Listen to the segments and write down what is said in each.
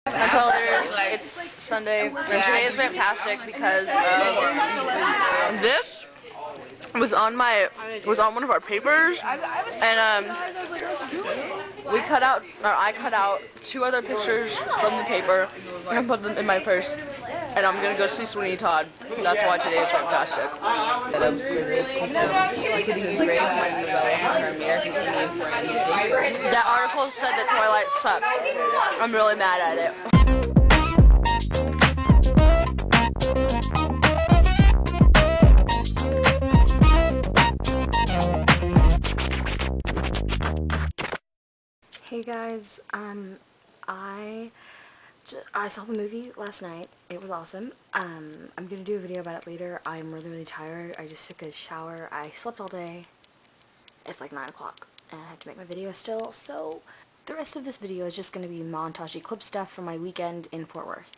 It's Sunday, and today is fantastic because this was on one of our papers, and I cut out 2 other pictures from the paper and put them in my purse, and I'm gonna go see Sweeney Todd. That's why today is fantastic. That article said that Twilight sucked. I'm really mad at it. Hey guys, I saw the movie last night. It was awesome. I'm gonna do a video about it later. I'm really tired. I just took a shower. I slept all day. It's like 9 o'clock and I have to make my video still, so the rest of this video is just gonna be montage-y clip stuff from my weekend in Fort Worth.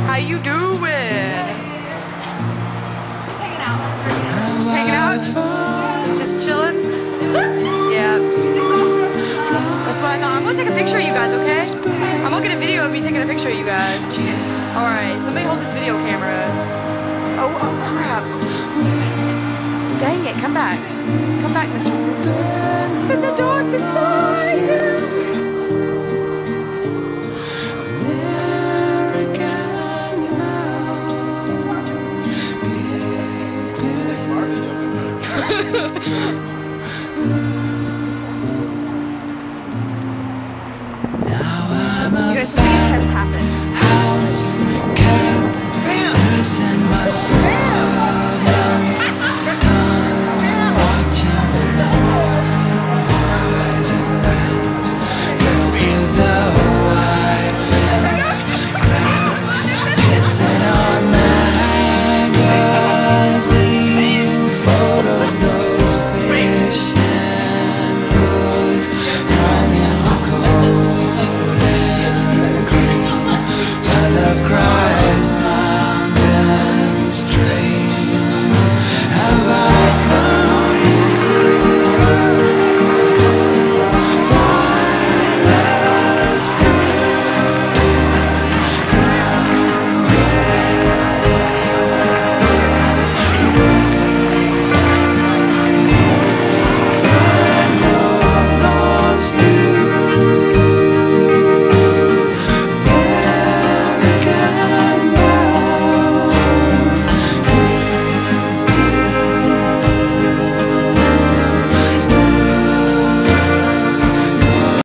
How you doing? Just hanging out? Just chilling? Yeah. That's what I thought. I'm gonna take a picture of you guys, okay? I'm gonna get a video of me taking a picture of you guys. Alright, somebody hold this video camera. Oh crap. Dang it, come back. Come back, Mr.